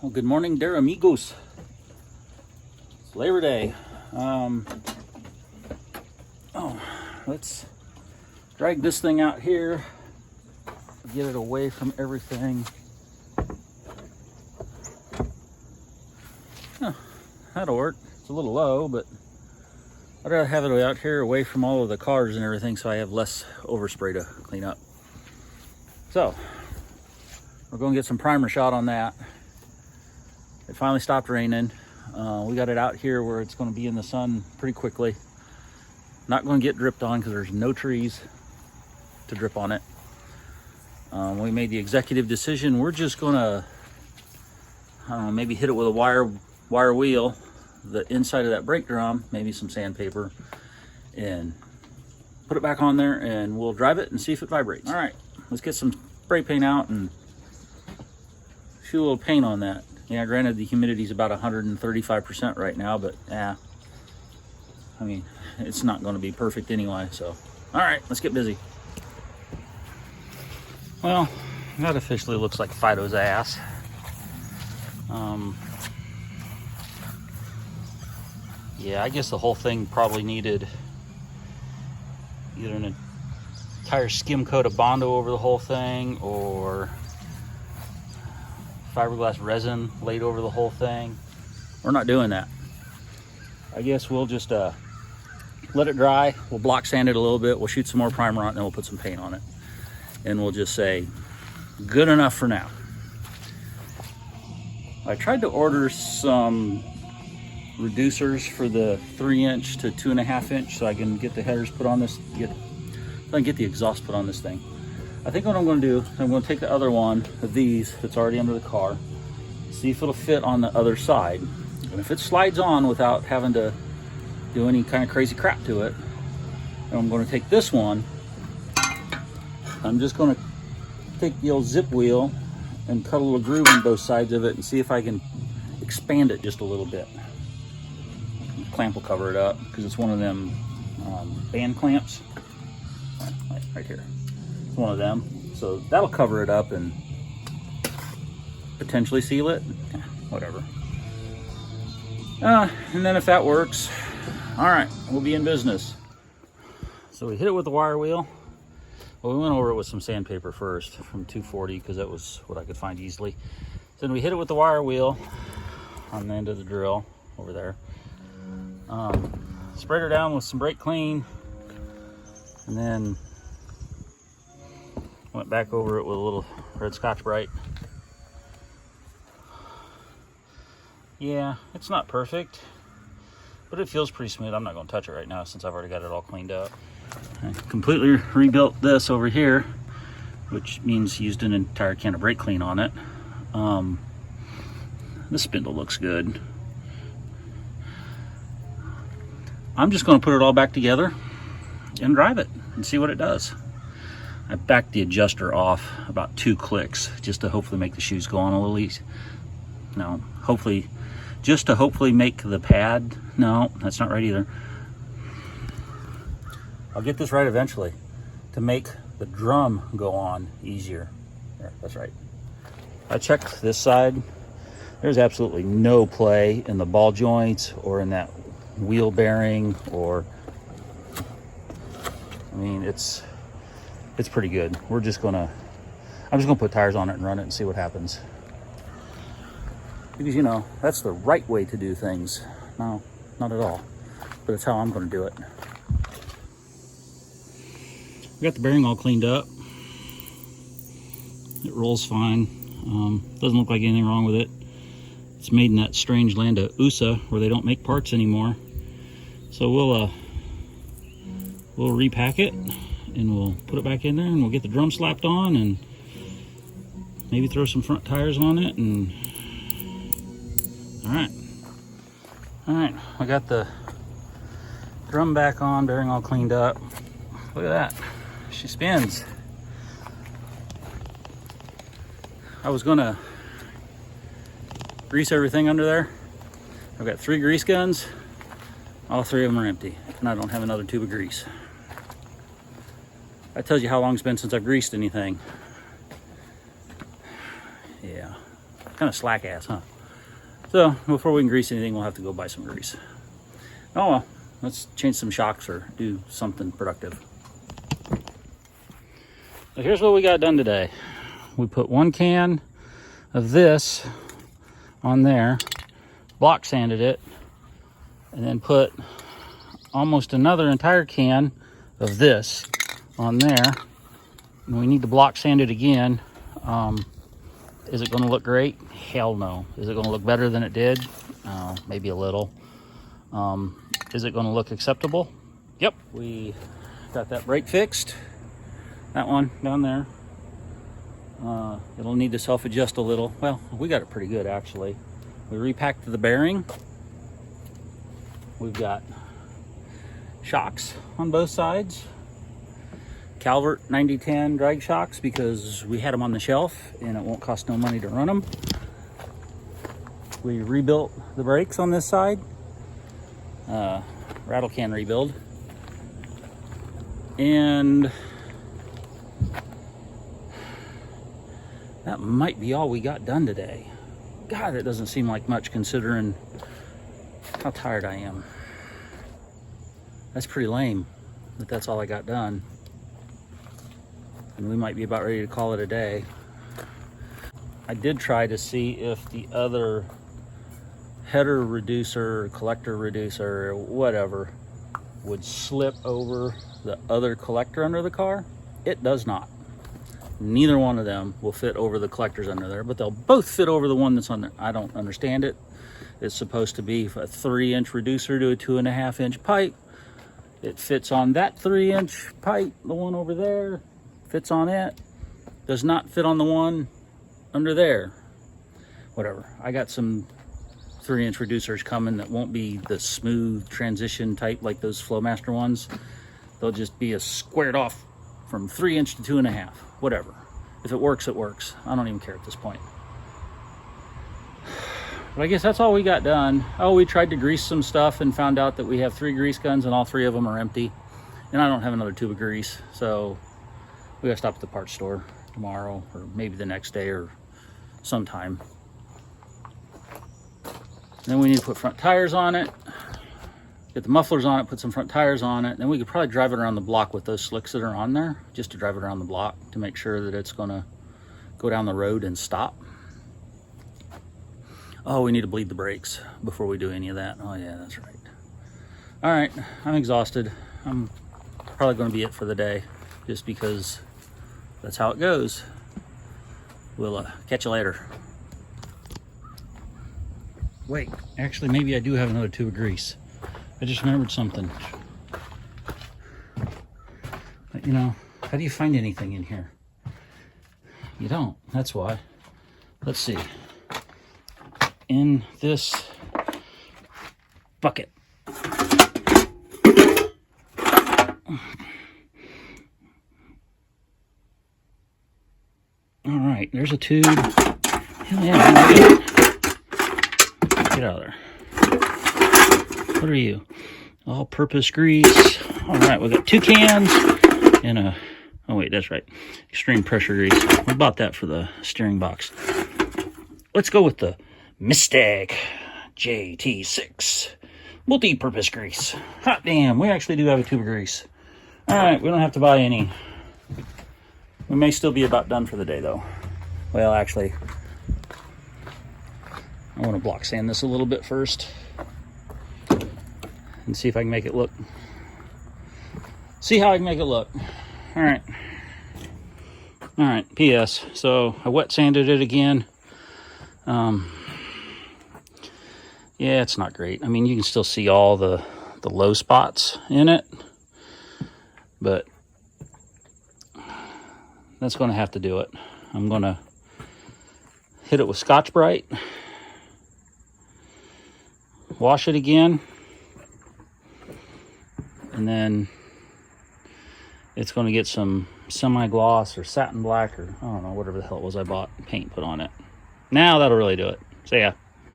Well, good morning, dear amigos. It's Labor Day. Let's drag this thing out here, get it away from everything. That'll work. It's a little low, but I'd rather have it out here away from all of the cars and everything so I have less overspray to clean up. So, we're going to get some primer shot on that. It finally stopped raining. We got it out here where it's going to be in the sun pretty quickly. Not going to get dripped on because there's no trees to drip on it. We made the executive decision. We're just going to, maybe hit it with a wire wheel, the inside of that brake drum, maybe some sandpaper, and put it back on there, and we'll drive it and see if it vibrates. All right, let's get some spray paint out and shoot a little paint on that. Yeah, granted the humidity is about 135% right now, but I mean, it's not going to be perfect anyway. So, all right, let's get busy. Well, that officially looks like Fido's ass. Yeah, I guess the whole thing probably needed either an entire skim coat of Bondo over the whole thing, or fiberglass resin laid over the whole thing. We're not doing that. I guess we'll just let it dry. We'll block sand it a little bit. We'll shoot some more primer on it, and then we'll put some paint on it. And we'll just say, good enough for now. I tried to order some reducers for the 3" to 2.5" so I can get the headers put on this, so I can get the exhaust put on this thing. I think what I'm going to do is I'm going to take the other one of these that's already under the car, see if it'll fit on the other side. And if it slides on without having to do any kind of crazy crap to it, then I'm going to take this one. I'm just going to take the old zip wheel and cut a little groove in both sides of it and see if I can expand it just a little bit. The clamp will cover it up because it's one of them band clamps. Right here. It's one of them. So that'll cover it up and potentially seal it. Whatever. And then if that works, all right, we'll be in business. So we hit it with the wire wheel. Well, we went over it with some sandpaper first from 240 because that was what I could find easily. Then we hit it with the wire wheel on the end of the drill over there. Sprayed her down with some brake clean, and then went back over it with a little red Scotch-Brite. Yeah, it's not perfect, but it feels pretty smooth. I'm not going to touch it right now since I've already got it all cleaned up. I completely rebuilt this over here, which means used an entire can of brake clean on it. The spindle looks good. I'm just going to put it all back together and drive it and see what it does. I backed the adjuster off about 2 clicks just to hopefully make the shoes go on a little easy. No, hopefully, just to hopefully make the pad. No, that's not right either. I'll get this right eventually to make the drum go on easier. There, that's right. I checked this side. There's absolutely no play in the ball joints or in that wheel bearing, or I mean, it's pretty good. I'm just gonna put tires on it and run it and see what happens. Because, you know, that's the right way to do things. No, not at all. But it's how I'm gonna do it. We got the bearing all cleaned up. It rolls fine. Doesn't look like anything wrong with it. It's made in that strange land of USA where they don't make parts anymore. So we'll repack it and we'll put it back in there and we'll get the drum slapped on and maybe throw some front tires on it. And all right, I got the drum back on, bearing all cleaned up. Look at that, she spins. I was gonna grease everything under there. I've got 3 grease guns. All 3 of them are empty, and I don't have another tube of grease. That tells you how long it's been since I've greased anything. Yeah, kind of slack ass, huh? So before we can grease anything, we'll have to go buy some grease. Oh well, let's change some shocks or do something productive. So here's what we got done today. We put 1 can of this on there, block sanded it, and then put almost another entire can of this on there. And we need to block sand it again. Is it going to look great? Hell no. Is it going to look better than it did? Maybe a little. Is it going to look acceptable? Yep. We got that brake fixed. That one down there. It'll need to self-adjust a little. Well, we got it pretty good actually. We repacked the bearing. We've got shocks on both sides. Calvert 9010 drag shocks because we had them on the shelf and it won't cost no money to run them. We rebuilt the brakes on this side. Rattle can rebuild. And that might be all we got done today. God, it doesn't seem like much considering how tired I am. That's pretty lame, but that's all I got done. And we might be about ready to call it a day. I did try to see if the other header reducer, collector reducer, whatever, would slip over the other collector under the car. It does not. Neither one of them will fit over the collectors under there, but they'll both fit over the one that's on there. I don't understand it. It's supposed to be a 3-inch reducer to a 2.5-inch pipe. It fits on that 3-inch pipe, the one over there. Fits on it, does not fit on the one under there. Whatever. I got some 3-inch reducers coming that won't be the smooth transition type like those Flowmaster ones. They'll just be a squared off from 3-inch to 2.5. Whatever. If it works, it works. I don't even care at this point. But I guess that's all we got done. Oh, we tried to grease some stuff and found out that we have 3 grease guns and all 3 of them are empty. And I don't have another tube of grease, so we gotta stop at the parts store tomorrow or maybe the next day or sometime. Then we need to put front tires on it, get the mufflers on it, put some front tires on it. Then we could probably drive it around the block with those slicks that are on there, just to drive it around the block to make sure that it's gonna go down the road and stop. Oh, we need to bleed the brakes before we do any of that. Oh yeah, that's right. All right, I'm exhausted. I'm probably gonna be it for the day just because that's how it goes. We'll catch you later. Wait, actually, maybe I do have another tube of grease. I just remembered something. But, you know, how do you find anything in here? You don't, that's why. Let's see. In this bucket. All right, there's a tube. Yeah, get out of there. What are you? All-purpose grease. All right, we got 2 cans and a, oh wait, that's right, extreme pressure grease. We bought that for the steering box. Let's go with the Mistec JT6 multi-purpose grease. Hot damn, we actually do have a tube of grease. All right, we don't have to buy any. We may still be about done for the day though. Well, actually, I want to block sand this a little bit first and see if I can make it look. See how I can make it look. All right. All right, P.S. So I wet sanded it again. Yeah, it's not great. I mean, you can still see all the low spots in it, but that's going to have to do it. I'm going to hit it with Scotch-Brite, wash it again, and then it's going to get some semi-gloss or satin black or I don't know, whatever the hell it was I bought, paint put on it. Now that'll really do it. So yeah.